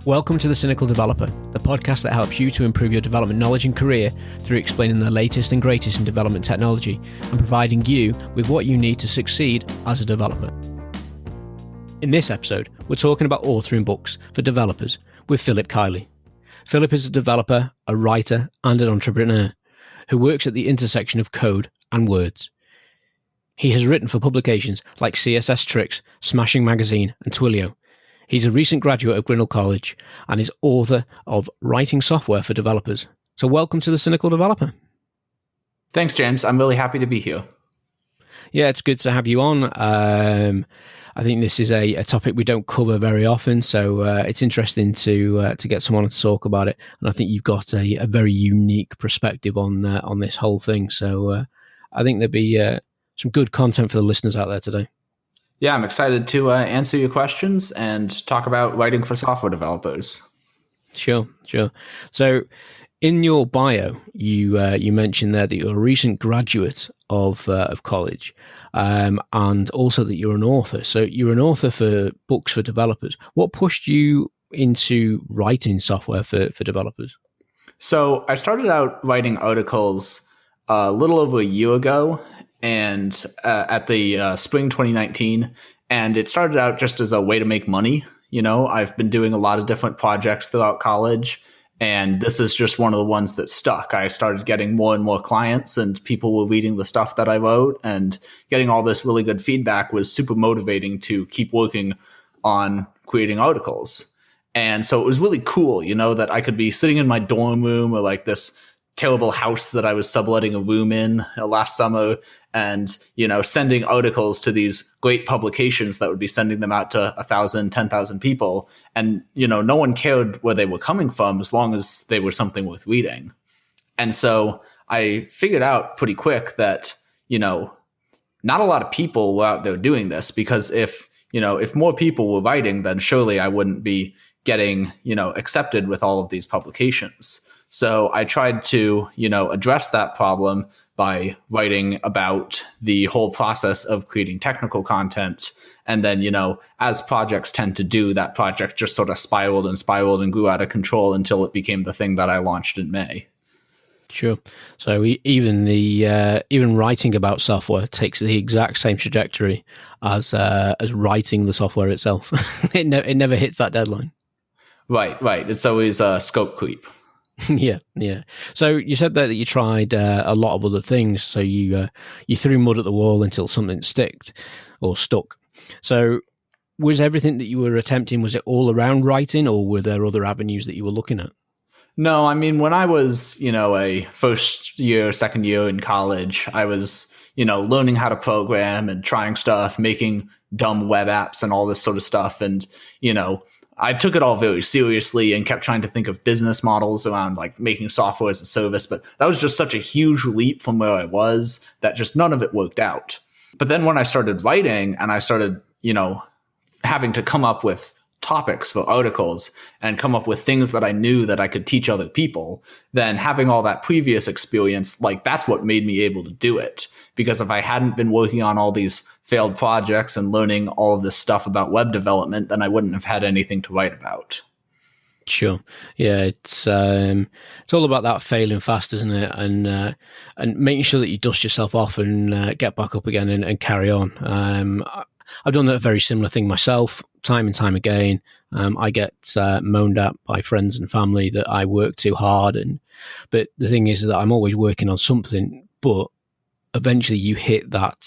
Welcome to The Cynical Developer, the podcast that helps you to improve your development knowledge and career through explaining the latest and greatest in development technology and providing you with what you need to succeed as a developer. In this episode, we're talking about authoring books for developers with Philip Keily. Philip is a developer, a writer, and an entrepreneur who works at the intersection of code and words. He has written for publications like CSS Tricks, Smashing Magazine, and Twilio. He's a recent graduate of Grinnell College and is author of Writing Software for Developers. So welcome to The Cynical Developer. Thanks, James. I'm really happy to be here. Yeah, it's good to have you on. I think this is a topic we don't cover very often, so it's interesting to get someone to talk about it. And I think you've got a very unique perspective on this whole thing. So I think there'd be some good content for the listeners out there today. Yeah, I'm excited to answer your questions and talk about writing for software developers. Sure. So in your bio, you mentioned there that you're a recent graduate of college, and also that you're an author. So you're an author for books for developers. What pushed you into writing software for developers? So I started out writing articles a little over a year ago, and at the spring 2019, and it started out just as a way to make money. You know, I've been doing a lot of different projects throughout college, and this is just one of the ones that stuck. I started getting more and more clients, and people were reading the stuff that I wrote, and getting all this really good feedback was super motivating to keep working on creating articles. And so it was really cool, you know, that I could be sitting in my dorm room or like this terrible house that I was subletting a room in last summer, and, you know, sending articles to these great publications that would be sending them out to 1,000, 10,000 people. And, you know, no one cared where they were coming from as long as they were something worth reading. And so I figured out pretty quick that, you know, not a lot of people were out there doing this, because if more people were writing, then surely I wouldn't be getting, you know, accepted with all of these publications. So I tried to, you know, address that problem by writing about the whole process of creating technical content. And then, you know, as projects tend to do, that project just sort of spiraled and grew out of control until it became the thing that I launched in May. Sure. So even writing about software takes the exact same trajectory as writing the software itself. It never hits that deadline. Right. It's always a scope creep. Yeah. So you said there that you tried a lot of other things. So you threw mud at the wall until something stuck. So was everything that you were attempting, was it all around writing, or were there other avenues that you were looking at? No, I mean, when I was, you know, a first year, second year in college, I was, you know, learning how to program and trying stuff, making dumb web apps and all this sort of stuff. And, you know, I took it all very seriously and kept trying to think of business models around like making software as a service. But that was just such a huge leap from where I was that just none of it worked out. But then when I started writing and I started, you know, having to come up with topics for articles and come up with things that I knew that I could teach other people, then having all that previous experience, like that's what made me able to do it. Because if I hadn't been working on all these failed projects and learning all of this stuff about web development, then I wouldn't have had anything to write about. Sure. Yeah, it's all about that failing fast, isn't it? And making sure that you dust yourself off and get back up again and carry on. I've done a very similar thing myself, time and time again. I get moaned at by friends and family that I work too hard, but the thing is that I'm always working on something. But eventually, you hit that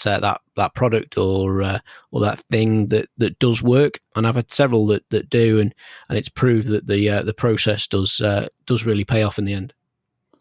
product or that thing that does work. And I've had several that do, and it's proved that the process does really pay off in the end.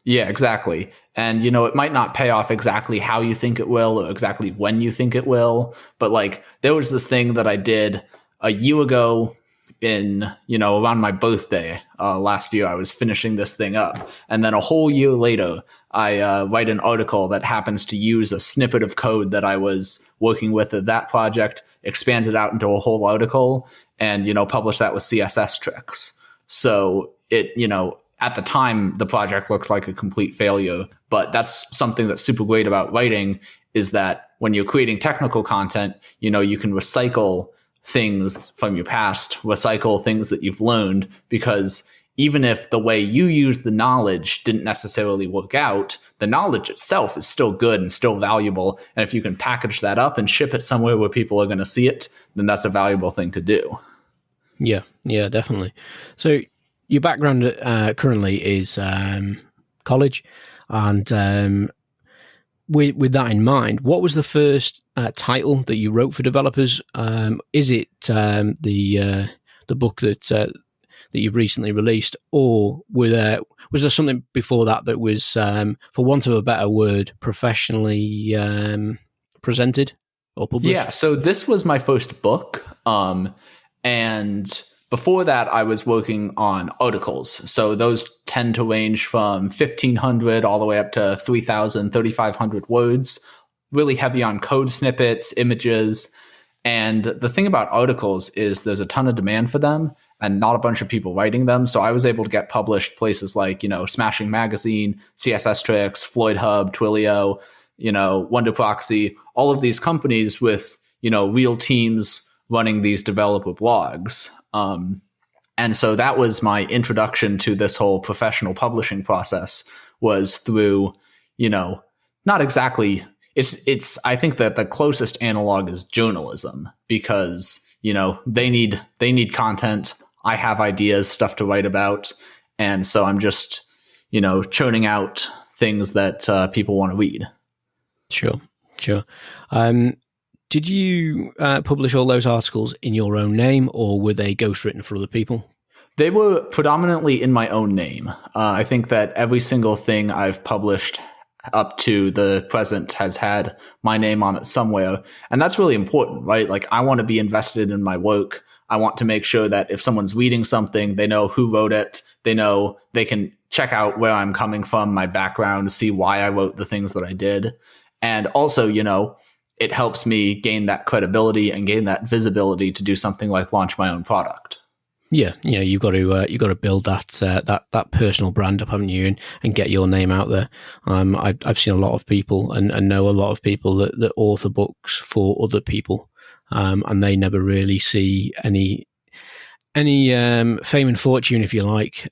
Yeah, exactly. And, you know, it might not pay off exactly how you think it will or exactly when you think it will. But like there was this thing that I did a year ago in, you know, around my birthday last year. I was finishing this thing up. And then a whole year later, I write an article that happens to use a snippet of code that I was working with at that project, expands it out into a whole article, and, you know, publish that with CSS Tricks. So it, you know, at the time, the project looks like a complete failure, but that's something that's super great about writing, is that when you're creating technical content, you know, you can recycle things from your past, recycle things that you've learned, because even if the way you use the knowledge didn't necessarily work out, the knowledge itself is still good and still valuable. And if you can package that up and ship it somewhere where people are going to see it, then that's a valuable thing to do. Yeah, definitely. So your background currently is college, and with that in mind, what was the first title that you wrote for developers? Is it the book that you've recently released, or was there something before that was, for want of a better word, professionally presented or published? Yeah, so this was my first book, and before that, I was working on articles. So those tend to range from 1,500 all the way up to 3,000, 3,500 words, really heavy on code snippets, images. And the thing about articles is there's a ton of demand for them and not a bunch of people writing them. So I was able to get published places like, Smashing Magazine, CSS Tricks, Floyd Hub, Twilio, Wonder Proxy, all of these companies with, real teams running these developer blogs. And so that was my introduction to this whole professional publishing process, was through, not exactly, it's, I think that the closest analog is journalism, because, they need content. I have ideas, stuff to write about. And so I'm just, churning out things that people want to read. Sure. Did you publish all those articles in your own name, or were they ghostwritten for other people? They were predominantly in my own name. I think that every single thing I've published up to the present has had my name on it somewhere. And that's really important, right? Like, I want to be invested in my work. I want to make sure that if someone's reading something, they know who wrote it. They know they can check out where I'm coming from, my background, see why I wrote the things that I did. And also, it helps me gain that credibility and gain that visibility to do something like launch my own product. Yeah, you've got to build that personal brand up, haven't you, and get your name out there. I've seen a lot of people and know a lot of people that author books for other people, and they never really see any fame and fortune, if you like,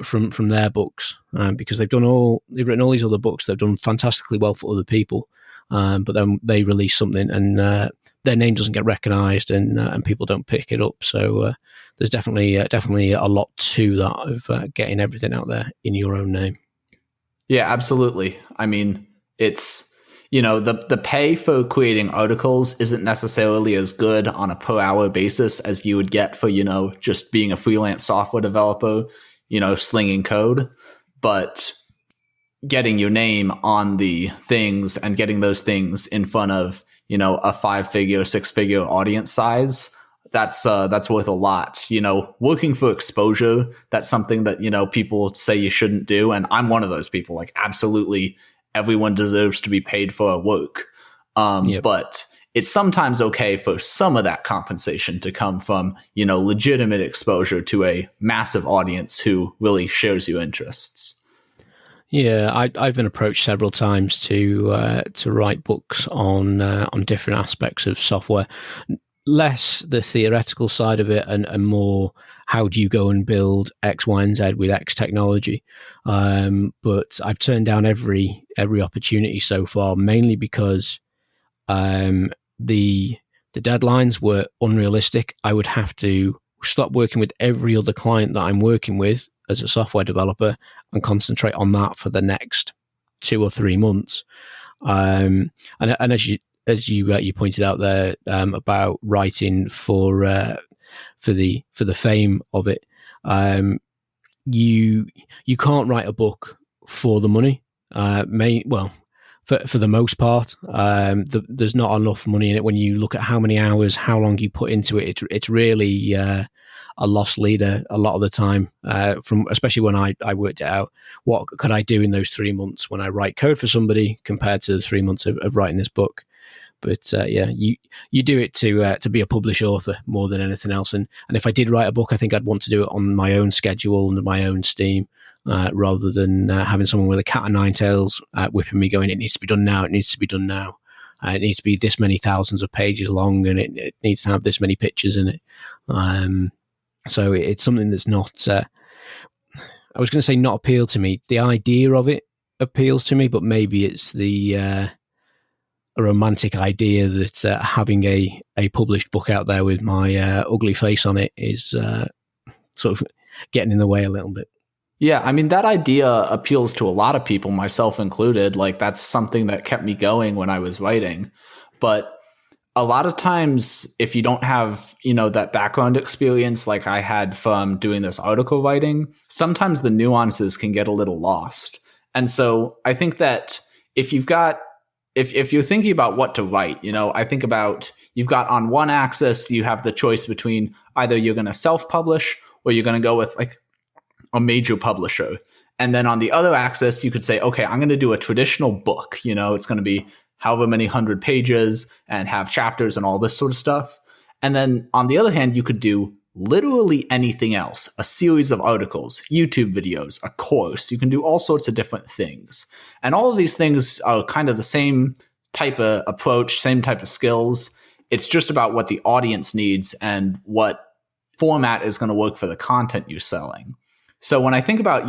from their books, because they've written all these other books. They've done fantastically well for other people, but then they release something and their name doesn't get recognized, and people don't pick it up. So there's definitely a lot to that of getting everything out there in your own name. Yeah, absolutely. I mean, it's, the pay for creating articles isn't necessarily as good on a per hour basis as you would get for, just being a freelance software developer, slinging code. But getting your name on the things and getting those things in front of, a 5-figure, 6-figure audience size, that's worth a lot. Working for exposure, that's something that, people say you shouldn't do. And I'm one of those people. Like, absolutely everyone deserves to be paid for our work. Yep. But it's sometimes okay for some of that compensation to come from, legitimate exposure to a massive audience who really shares your interests. Yeah, I've been approached several times to write books on different aspects of software, less the theoretical side of it, and more how do you go and build X, Y, and Z with X technology. But I've turned down every opportunity so far, mainly because the deadlines were unrealistic. I would have to stop working with every other client that I'm working with as a software developer and concentrate on that for the next 2 or 3 months. And as you pointed out there, about writing for the fame of it, you can't write a book for the money. For the most part, there's not enough money in it. When you look at how many hours, how long you put into it, it's really a lost leader a lot of the time. Especially when I worked it out, what could I do in those 3 months when I write code for somebody compared to the 3 months of writing this book. But you do it to be a published author more than anything else. And if I did write a book, I think I'd want to do it on my own schedule and my own steam, rather than having someone with a cat o' nine tails whipping me, going, "It needs to be done now. It needs to be done now." it needs to be this many thousands of pages long, and it needs to have this many pictures in it. So it's something that's not, I was going to say not appeal to me. The idea of it appeals to me, but maybe it's a romantic idea that having a published book out there with my ugly face on it is sort of getting in the way a little bit. Yeah, I mean, that idea appeals to a lot of people, myself included. Like, that's something that kept me going when I was writing. But a lot of times, if you don't have, that background experience like I had from doing this article writing, sometimes the nuances can get a little lost. And so I think that if you're thinking about what to write, I think about, you've got on one axis, you have the choice between either you're going to self-publish or you're going to go with like a major publisher. And then on the other axis, you could say, okay, I'm going to do a traditional book. It's going to be however many 100 pages and have chapters and all this sort of stuff. And then on the other hand, you could do literally anything else, a series of articles, YouTube videos, a course. You can do all sorts of different things. And all of these things are kind of the same type of approach, same type of skills. It's just about what the audience needs and what format is going to work for the content you're selling. So when I think about,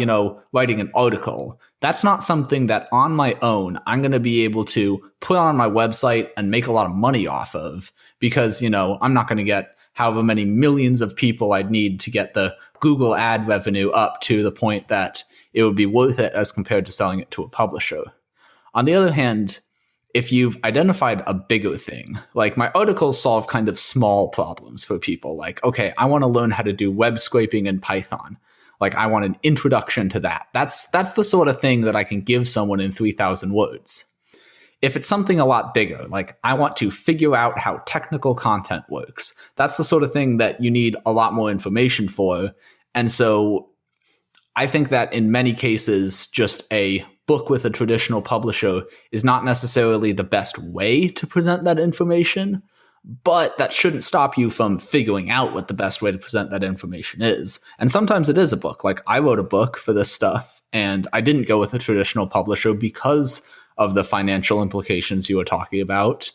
writing an article, that's not something that on my own I'm going to be able to put on my website and make a lot of money off of, because, I'm not going to get however many millions of people I'd need to get the Google ad revenue up to the point that it would be worth it as compared to selling it to a publisher. On the other hand, if you've identified a bigger thing, like my articles solve kind of small problems for people, like, okay, I want to learn how to do web scraping in Python. Like, I want an introduction to that. That's the sort of thing that I can give someone in 3,000 words. If it's something a lot bigger, like I want to figure out how technical content works, that's the sort of thing that you need a lot more information for. And so I think that in many cases, just a book with a traditional publisher is not necessarily the best way to present that information. But that shouldn't stop you from figuring out what the best way to present that information is. And sometimes it is a book. Like, I wrote a book for this stuff, and I didn't go with a traditional publisher because of the financial implications you were talking about.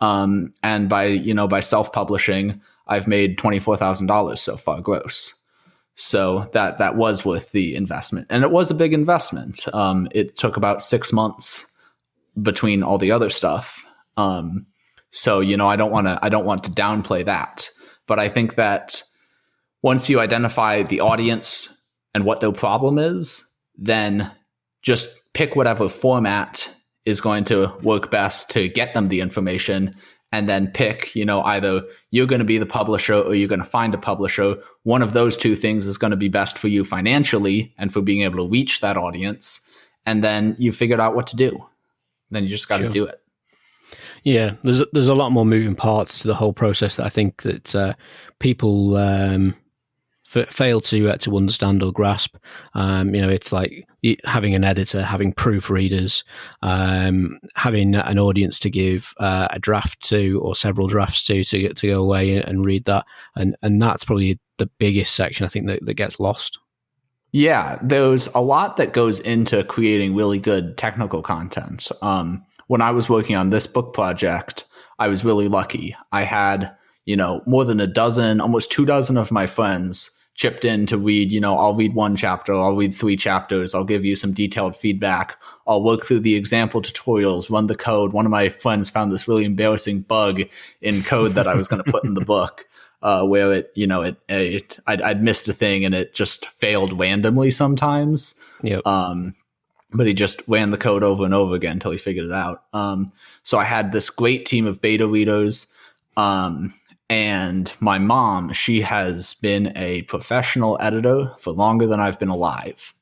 And by self-publishing, I've made $24,000 so far gross. So that was worth the investment. And it was a big investment. It took about 6 months between all the other stuff. So, I don't want to downplay that. But I think that once you identify the audience and what their problem is, then just pick whatever format is going to work best to get them the information, and then pick, either you're going to be the publisher or you're going to find a publisher. One of those two things is going to be best for you financially and for being able to reach that audience. And then you figured out what to do. Then you just got to do it. Yeah, there's a lot more moving parts to the whole process that I think that people fail to understand or grasp. It's like having an editor, having proofreaders, having an audience to give a draft to or several drafts to go away and read that, and that's probably the biggest section I think that gets lost. Yeah, there's a lot that goes into creating really good technical content. When I was working on this book project, I was really lucky. I had, more than a dozen, almost 24 of my friends chipped in to read, I'll read one chapter, I'll read 3 chapters, I'll give you some detailed feedback, I'll work through the example tutorials, run the code. One of my friends found this really embarrassing bug in code that I was going to put in the book, where I'd missed a thing and it just failed randomly sometimes. Yep. But he just ran the code over and over again until he figured it out. So I had this great team of beta readers. And my mom, she has been a professional editor for longer than I've been alive.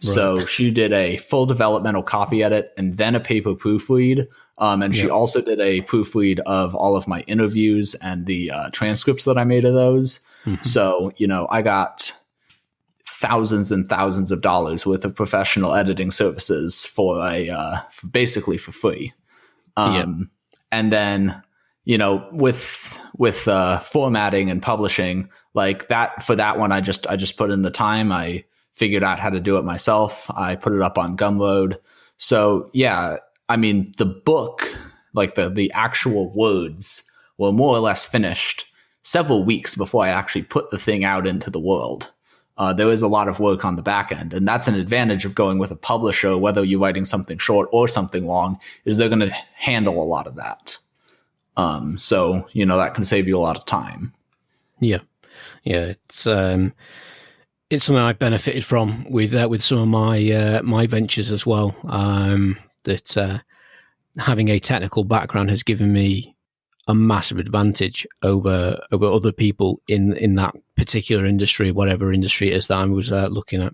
Right. So she did a full developmental copy edit and then a paper proofread. And she also did a proofread of all of my interviews and the transcripts that I made of those. Mm-hmm. So, I got thousands and thousands of dollars worth of professional editing services for basically for free. And then, with formatting and publishing like that, for that one, I just put in the time. I figured out how to do it myself. I put it up on Gumroad. So yeah, I mean, the book like the actual words were more or less finished several weeks before I actually put the thing out into the world. There is a lot of work on the back end, and that's an advantage of going with a publisher, whether you're writing something short or something long, is they're going to handle a lot of that. So, that can save you a lot of time. Yeah. It's something I've benefited from with some of my ventures as well. That having a technical background has given me a massive advantage over other people in that particular industry, whatever industry it is that I was looking at.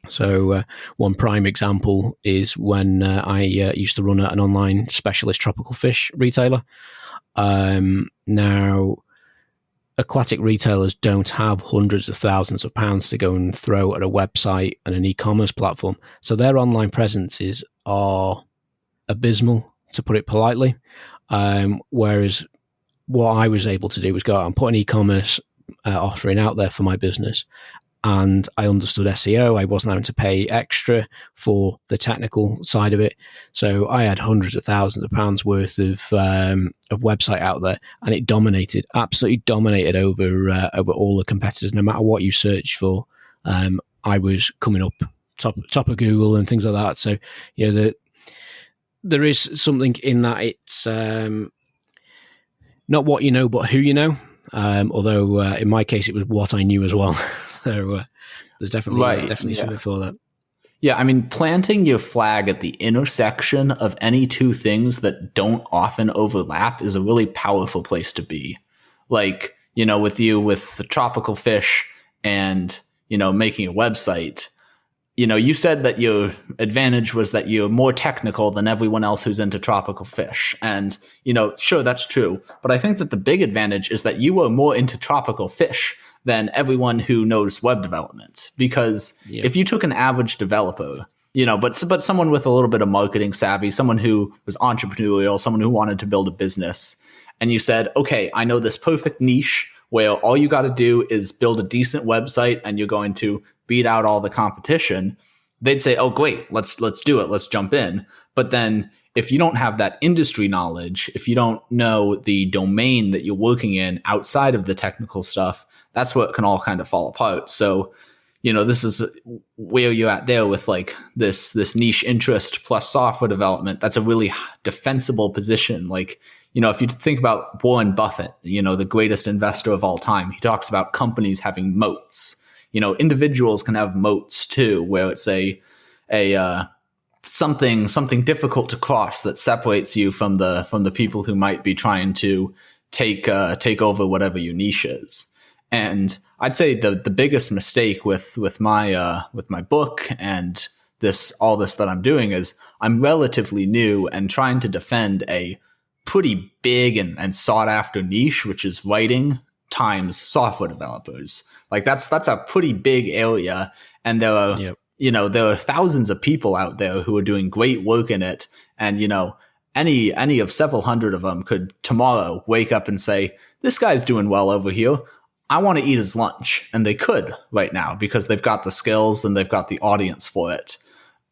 So one prime example is when I used to run an online specialist tropical fish retailer. Now, aquatic retailers don't have hundreds of thousands of pounds to go and throw at a website and an e-commerce platform. So their online presences are abysmal, to put it politely. Whereas what I was able to do was go out and put an e-commerce offering out there for my business. And I understood SEO. I wasn't having to pay extra for the technical side of it. So I had hundreds of thousands of pounds worth of website out there, and it absolutely dominated over all the competitors. No matter what you searched for, I was coming up top of Google and things like that. So there is something in that. It's not what you know, but who you know. Although in my case, it was what I knew as well. So there's definitely something for that. Yeah, I mean, planting your flag at the intersection of any two things that don't often overlap is a really powerful place to be. Like, with the tropical fish and, making a website, you said that your advantage was that you're more technical than everyone else who's into tropical fish. And, sure, that's true. But I think that the big advantage is that you were more into tropical fish than everyone who knows web development. Because if you took an average developer, but someone with a little bit of marketing savvy, someone who was entrepreneurial, someone who wanted to build a business, and you said, okay, I know this perfect niche where all you got to do is build a decent website and you're going to beat out all the competition, they'd say, oh, great, let's do it. Let's jump in. But then if you don't have that industry knowledge, if you don't know the domain that you're working in outside of the technical stuff, that's what can all kind of fall apart. So, this is where you're at there with like this niche interest plus software development. That's a really defensible position. Like, if you think about Warren Buffett, the greatest investor of all time, he talks about companies having moats. Individuals can have moats too, where it's something difficult to cross that separates you from the people who might be trying to take over whatever your niche is. And I'd say the biggest mistake with my book and all this that I'm doing is I'm relatively new and trying to defend a pretty big and sought after niche, which is writing times software developers. Like that's a pretty big area, and there are there are thousands of people out there who are doing great work in it, and any of several hundred of them could tomorrow wake up and say, this guy's doing well over here, I want to eat his lunch. And they could right now because they've got the skills and they've got the audience for it.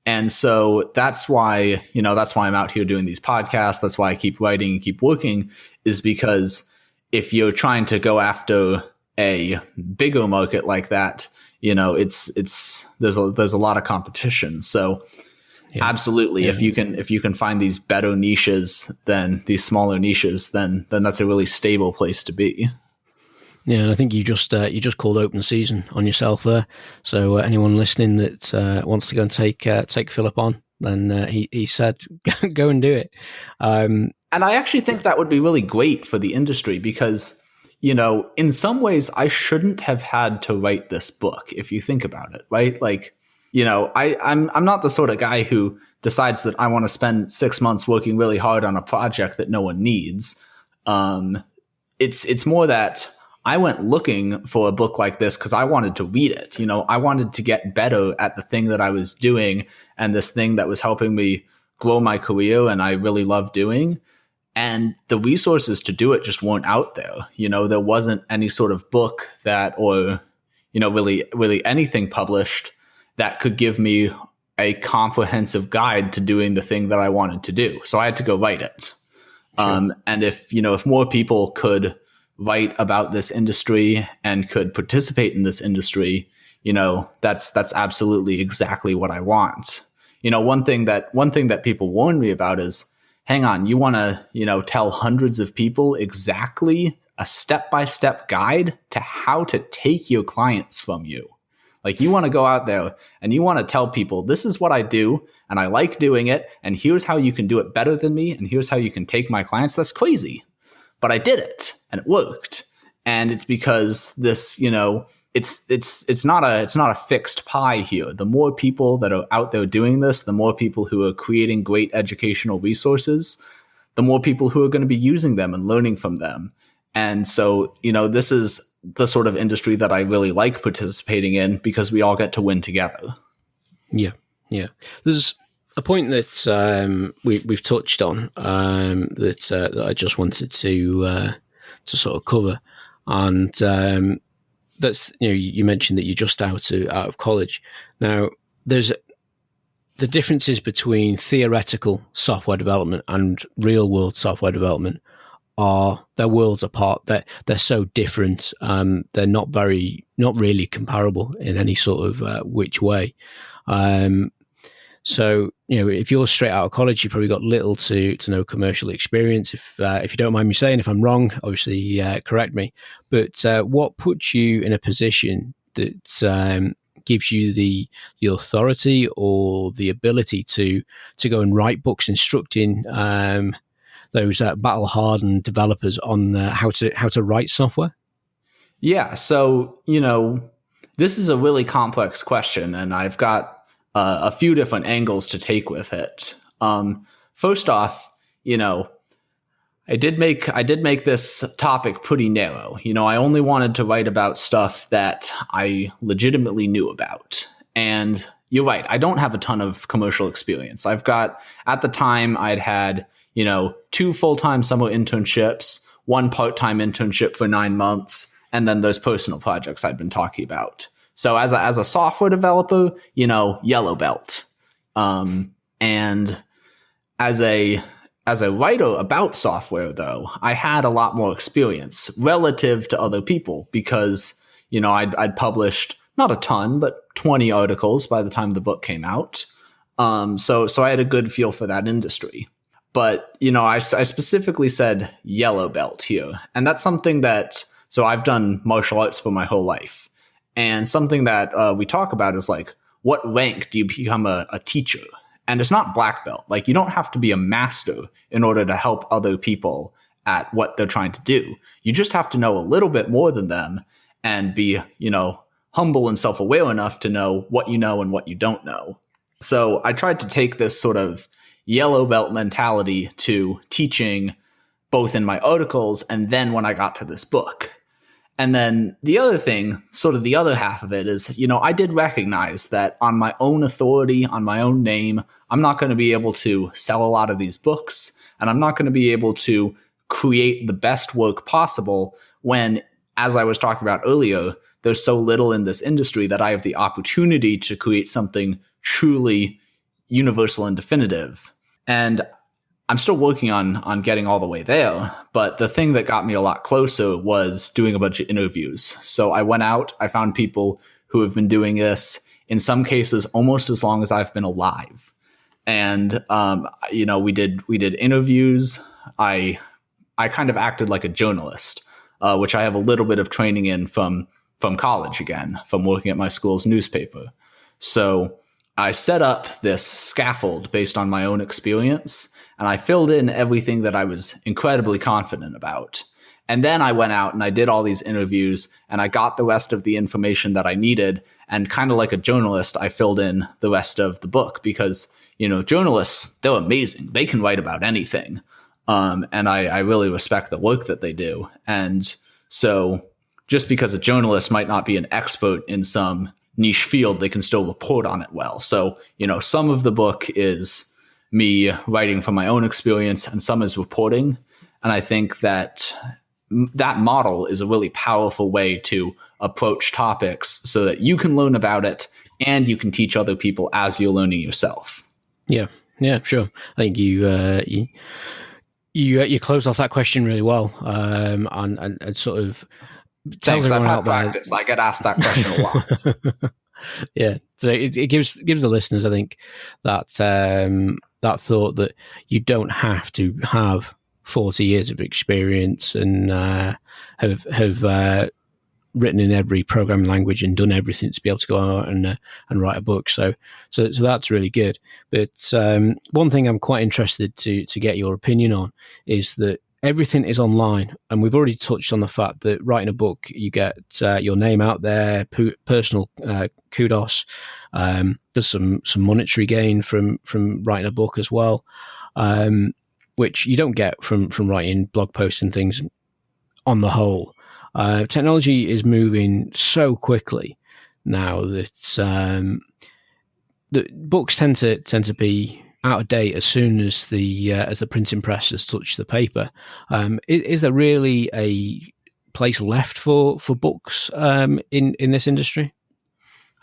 And so that's why I'm out here doing these podcasts. That's why I keep writing and keep working, is because if you're trying to go after a bigger market like that, there's a lot of competition. So absolutely, if you can find these better niches than these smaller niches, then that's a really stable place to be. Yeah, and I think you just called open season on yourself there. So anyone listening that wants to go and take Philip on, then he said go and do it. And I actually think that would be really great for the industry because, in some ways I shouldn't have had to write this book if you think about it, right? Like, I'm not the sort of guy who decides that I want to spend 6 months working really hard on a project that no one needs. It's more that I went looking for a book like this because I wanted to read it. I wanted to get better at the thing that I was doing and this thing that was helping me grow my career and I really love doing. And the resources to do it just weren't out there. There wasn't any sort of book or really anything published that could give me a comprehensive guide to doing the thing that I wanted to do. So I had to go write it. And if more people could write about this industry and could participate in this industry, that's absolutely exactly what I want. One thing that people warn me about is, hang on, you want to, tell hundreds of people exactly a step-by-step guide to how to take your clients from you. Like, you want to go out there and you want to tell people, this is what I do and I like doing it, and here's how you can do it better than me, and here's how you can take my clients. That's crazy. But I did it and it worked. And it's because this, it's not a fixed pie here. The more people that are out there doing this, the more people who are creating great educational resources, the more people who are going to be using them and learning from them. And so, this is the sort of industry that I really like participating in, because we all get to win together. Yeah. There's a point that we've touched on that I just wanted to sort of cover, and that's you mentioned that you're just out of college. Now, there's the differences between theoretical software development and real world software development they're worlds apart. They're so different. They're not really comparable in any sort of which way. So, if you're straight out of college, you've probably got little to no commercial experience. If you don't mind me saying, if I'm wrong, obviously correct me. But what puts you in a position that gives you the authority or the ability to go and write books instructing those battle-hardened developers on how to write software? Yeah, so this is a really complex question, and I've got a few different angles to take with it. First off, I did make this topic pretty narrow. I only wanted to write about stuff that I legitimately knew about. And you're right, I don't have a ton of commercial experience. At the time, I'd had 2 full-time summer internships, 1 part-time internship for 9 months, and then those personal projects I'd been talking about. So as a software developer, yellow belt. And as a writer about software, though, I had a lot more experience relative to other people, because I'd published not a ton, but 20 articles by the time the book came out. So I had a good feel for that industry. But, I specifically said yellow belt here. And that's something so I've done martial arts for my whole life. And something that we talk about is like, what rank do you become a teacher? And it's not black belt. Like, you don't have to be a master in order to help other people at what they're trying to do. You just have to know a little bit more than them and be, humble and self-aware enough to know what you know and what you don't know. So I tried to take this sort of yellow belt mentality to teaching, both in my articles and then when I got to this book. And then the other thing, sort of the other half of it is, I did recognize that on my own authority, on my own name, I'm not going to be able to sell a lot of these books, and I'm not going to be able to create the best work possible when, as I was talking about earlier, there's so little in this industry that I have the opportunity to create something truly universal and definitive. And I'm still working on getting all the way there, but the thing that got me a lot closer was doing a bunch of interviews. So I went out, I found people who have been doing this, in some cases, almost as long as I've been alive. And, we did interviews. I kind of acted like a journalist, which I have a little bit of training in from college again, from working at my school's newspaper. So I set up this scaffold based on my own experience, and I filled in everything that I was incredibly confident about. And then I went out and I did all these interviews, and I got the rest of the information that I needed. And kind of like a journalist, I filled in the rest of the book, because, journalists, they're amazing. They can write about anything. And I really respect the work that they do. And so just because a journalist might not be an expert in some niche field, they can still report on it well. So, some of the book is me writing from my own experience, and some is reporting. And I think that model is a really powerful way to approach topics so that you can learn about it and you can teach other people as you're learning yourself. Yeah, sure. I think You closed off that question really well, and sort of tells Thanks. I've everyone had out there. practice. I get asked that question a lot. Yeah, so it gives the listeners, I think, that that thought that you don't have to have 40 years of experience and have written in every programming language and done everything to be able to go out and write a book. So that's really good. But one thing I'm quite interested to get your opinion on is that everything is online, and we've already touched on the fact that writing a book, you get your name out there, personal kudos. There's some monetary gain from writing a book as well, which you don't get from writing blog posts and things on the whole. Technology is moving so quickly now that the books tend to be out of date as soon as the printing press has touched the paper. Is there really a place left for books in this industry?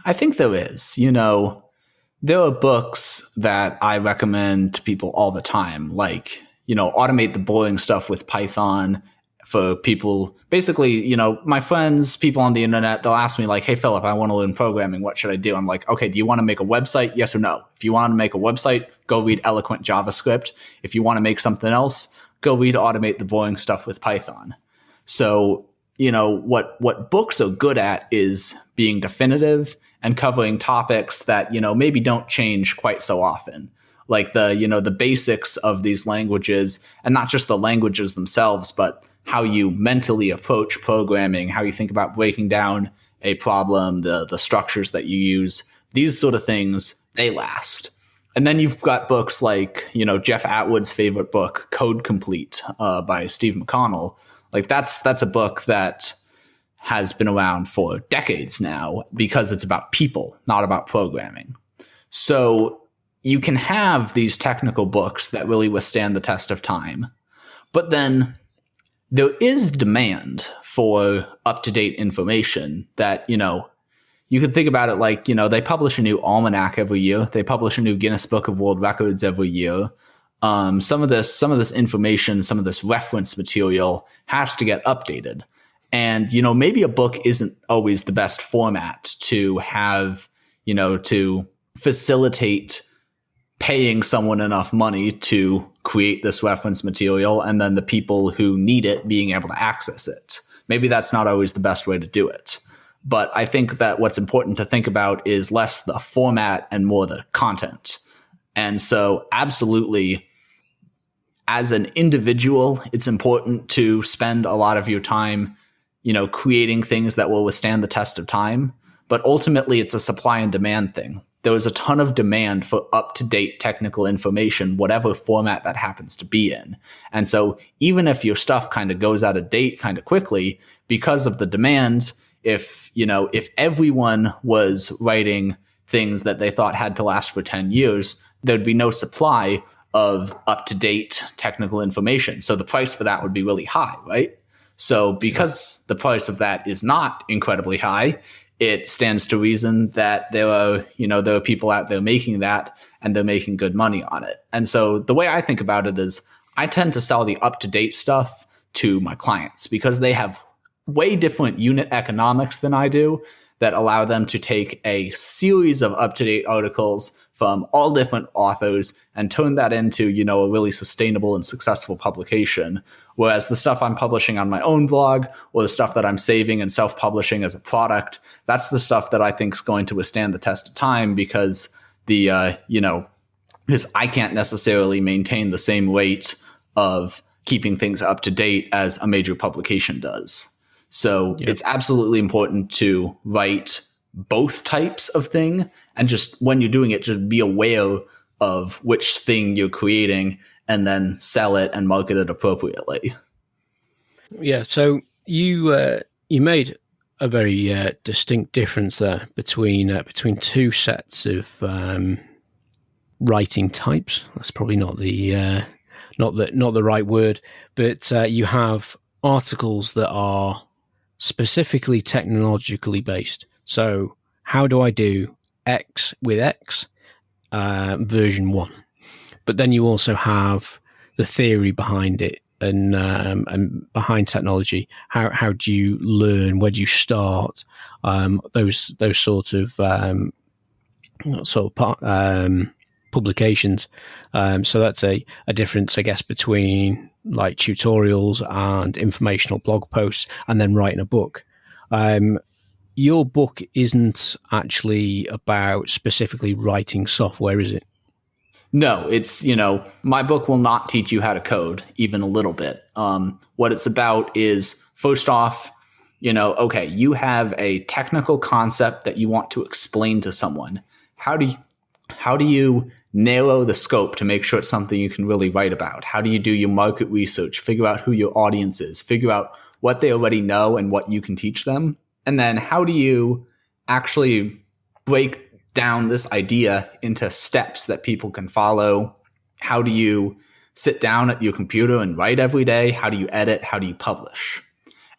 I think there is. There are books that I recommend to people all the time, like, automate the boring stuff with Python. For people, basically, my friends, people on the internet, they'll ask me like, hey, Philip, I want to learn programming. What should I do? I'm like, okay, do you want to make a website? Yes or no? If you want to make a website, go read Eloquent JavaScript. If you want to make something else, go read Automate the Boring Stuff with Python. So, what books are good at is being definitive and covering topics that, maybe don't change quite so often. Like the basics of these languages, and not just the languages themselves, but how you mentally approach programming, how you think about breaking down a problem, the structures that you use, these sort of things, they last. And then you've got books like, Jeff Atwood's favorite book, Code Complete, by Steve McConnell. Like that's a book that has been around for decades now because it's about people, not about programming. So you can have these technical books that really withstand the test of time, but then there is demand for up-to-date information that, you can think about it like, they publish a new almanac every year. They publish a new Guinness Book of World Records every year. Some of this information, some of this reference material has to get updated. And, maybe a book isn't always the best format to have, to facilitate paying someone enough money to create this reference material, and then the people who need it being able to access it. Maybe that's not always the best way to do it. But I think that what's important to think about is less the format and more the content. And so absolutely, as an individual, it's important to spend a lot of your time, creating things that will withstand the test of time. But ultimately, it's a supply and demand thing. There is a ton of demand for up-to-date technical information, whatever format that happens to be in. And so even if your stuff kind of goes out of date kind of quickly, because of the demand, if everyone was writing things that they thought had to last for 10 years, there'd be no supply of up-to-date technical information. So the price for that would be really high, right? So because the price of that is not incredibly high, it stands to reason that there are people out there making that, and they're making good money on it. And so the way I think about it is I tend to sell the up-to-date stuff to my clients because they have way different unit economics than I do that allow them to take a series of up-to-date articles from all different authors and turn that into, a really sustainable and successful publication. Whereas the stuff I'm publishing on my own blog, or the stuff that I'm saving and self-publishing as a product, that's the stuff that I think is going to withstand the test of time because because I can't necessarily maintain the same rate of keeping things up to date as a major publication does. So It's absolutely important to write both types of thing. And just when you're doing it, just be aware of which thing you're creating and then sell it and market it appropriately. Yeah. So you made a very distinct difference there between two sets of writing types. That's probably not the right word, but you have articles that are specifically technologically based. So how do I do X with X version 1? But then you also have theory behind it and behind technology. How do you learn? Where do you start? Those sort of publications. So that's a difference, I guess, between like tutorials and informational blog posts, and then writing a book. Your book isn't actually about specifically writing software, is it? No, it's, my book will not teach you how to code even a little bit. What it's about is, first off, okay, you have a technical concept that you want to explain to someone. How do you narrow the scope to make sure it's something you can really write about? How do you do your market research, figure out who your audience is, figure out what they already know and what you can teach them? And then how do you actually break down this idea into steps that people can follow? How do you sit down at your computer and write every day? How do you edit? How do you publish?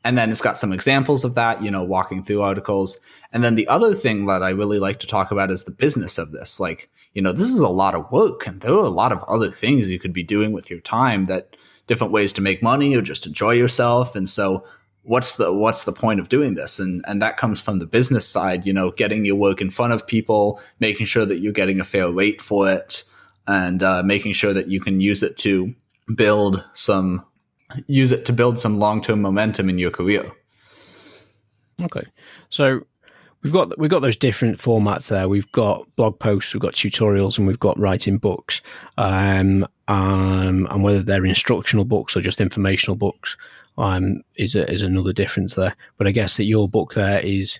And then it's got some examples of that, walking through articles. And then the other thing that I really like to talk about is the business of this. Like, this is a lot of work, and there are a lot of other things you could be doing with your time, that different ways to make money or just enjoy yourself. And so what's the point of doing this? And that comes from the business side, getting your work in front of people, making sure that you're getting a fair rate for it, and making sure that you can use it to build some long-term momentum in your career. Okay. So we've got those different formats there. We've got blog posts, we've got tutorials, and we've got writing books. And whether they're instructional books or just informational books, is another difference there. But I guess that your book there is,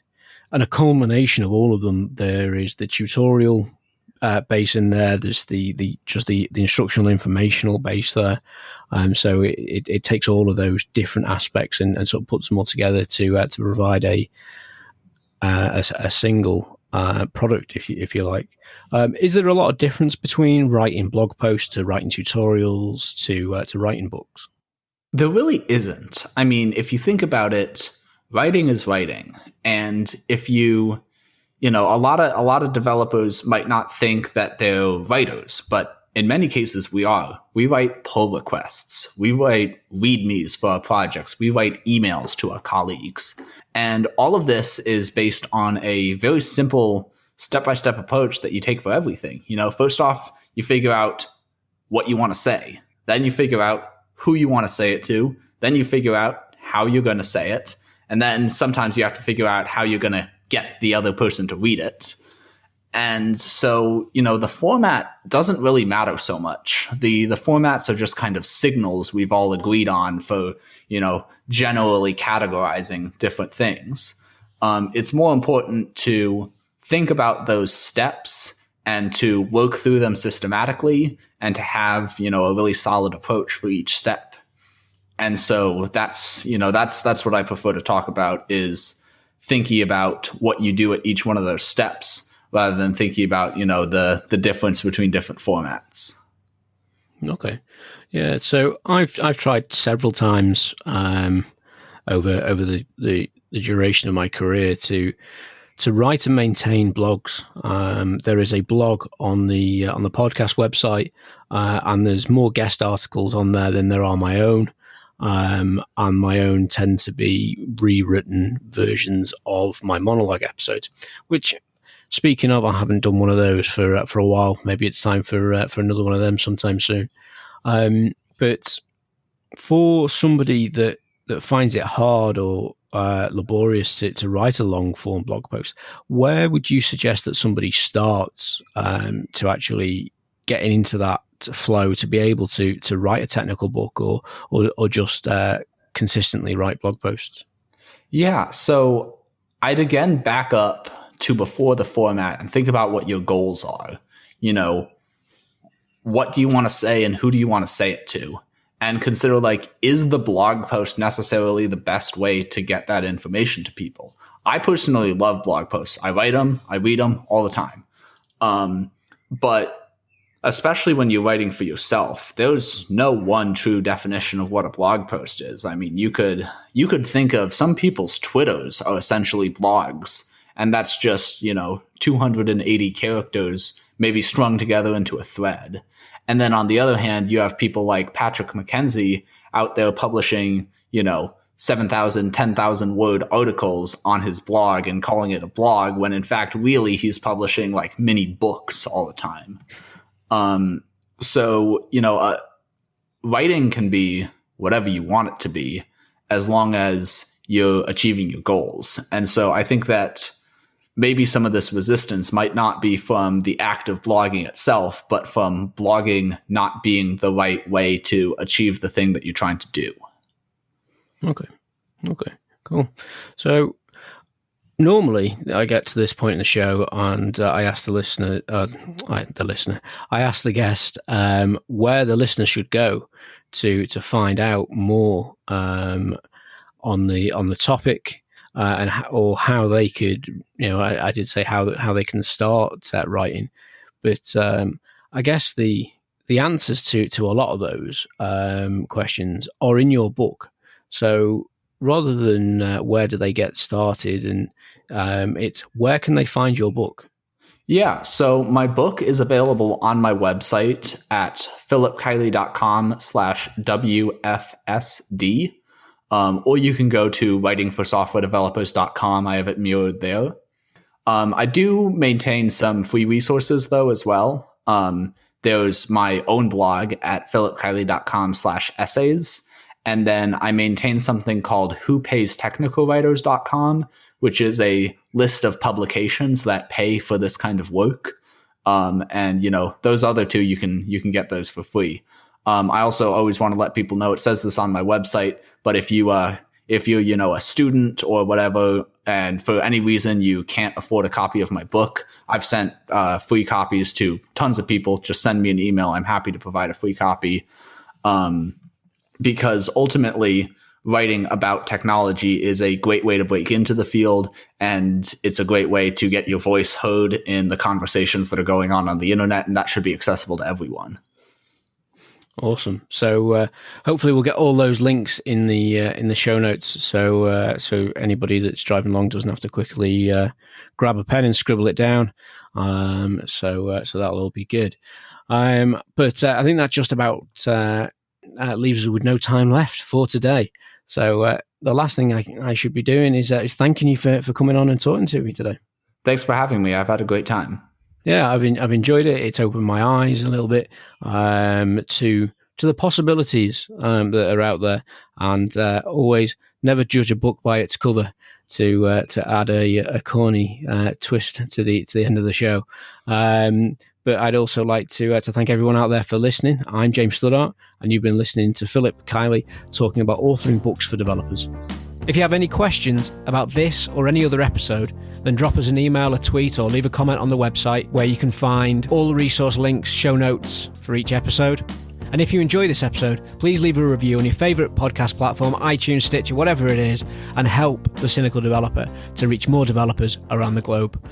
and a culmination of all of them. There is the tutorial base in there. There's the instructional, informational base there. So it takes all of those different aspects and sort of puts them all together to provide a single product, if you like. Is there a lot of difference between writing blog posts to writing tutorials to writing books? There really isn't. I mean, if you think about it, writing is writing. And if a lot of developers might not think that they're writers, but in many cases we are. We write pull requests. We write readmes for our projects. We write emails to our colleagues. And all of this is based on a very simple step-by-step approach that you take for everything. First off, you figure out what you want to say. Then you figure out who you want to say it to. Then you figure out how you're going to say it. And then sometimes you have to figure out how you're going to get the other person to read it. And so, the format doesn't really matter so much. The formats are just kind of signals we've all agreed on for, generally categorizing different things. It's more important to think about those steps and to work through them systematically, and to have, a really solid approach for each step. And so that's what I prefer to talk about, is thinking about what you do at each one of those steps, rather than thinking about, the difference between different formats. Okay. Yeah. So I've tried several times over the duration of my career to write and maintain blogs. There is a blog on the podcast website, and there's more guest articles on there than there are my own. And my own tend to be rewritten versions of my monologue episodes, which, speaking of, I haven't done one of those for a while. Maybe it's time for another one of them sometime soon. But for somebody that finds it hard or laborious to write a long form blog post, where would you suggest that somebody starts to actually getting into that flow, to be able to write a technical book or just consistently write blog posts? Yeah, so I'd again back up to before the format and think about what your goals are. What do you want to say and who do you want to say it to? And consider, is the blog post necessarily the best way to get that information to people? I personally love blog posts. I write them, I read them all the time. But especially when you're writing for yourself, there's no one true definition of what a blog post is. I mean, you could think of some people's Twitters are essentially blogs, and that's just, 280 characters maybe strung together into a thread. And then on the other hand, you have people like Patrick McKenzie out there publishing, 7,000, 10,000 word articles on his blog and calling it a blog when in fact, really he's publishing like mini books all the time. Writing can be whatever you want it to be as long as you're achieving your goals. And so I think that maybe some of this resistance might not be from the act of blogging itself, but from blogging not being the right way to achieve the thing that you're trying to do. Okay, cool. So normally I get to this point in the show and I ask I ask the guest where the listener should go to find out more on the topic or how they could, I did say how they can start writing, but I guess the answers to a lot of those questions are in your book. So rather than where do they get started, and it's where can they find your book? Yeah, so my book is available on my website at philipkeily.com/WFSD, or you can go to writingforsoftwaredevelopers.com. I have it mirrored there. I do maintain some free resources, though, as well. There's my own blog at philipkeily.com/essays. And then I maintain something called whopaystechnicalwriters.com, which is a list of publications that pay for this kind of work. Those other two, you can get those for free. I also always want to let people know, it says this on my website, but if you're a student or whatever, and for any reason you can't afford a copy of my book, I've sent free copies to tons of people. Just send me an email. I'm happy to provide a free copy. Because ultimately, writing about technology is a great way to break into the field, and it's a great way to get your voice heard in the conversations that are going on the internet, and that should be accessible to everyone. Awesome. So hopefully we'll get all those links in the show notes, so anybody that's driving along doesn't have to quickly grab a pen and scribble it down. So that'll all be good. But I think that just about leaves us with no time left for today. So the last thing I should be doing is thanking you for coming on and talking to me today. Thanks for having me. I've had a great time. Yeah, I've enjoyed it. It's opened my eyes a little bit to the possibilities that are out there, and always never judge a book by its cover. To add a corny twist to the end of the show, but I'd also like to thank everyone out there for listening. I'm James Stoddart, and you've been listening to Philip Keily talking about authoring books for developers. If you have any questions about this or any other episode, then drop us an email, a tweet, or leave a comment on the website where you can find all the resource links, show notes for each episode. And if you enjoy this episode, please leave a review on your favourite podcast platform, iTunes, Stitcher, whatever it is, and help The Cynical Developer to reach more developers around the globe.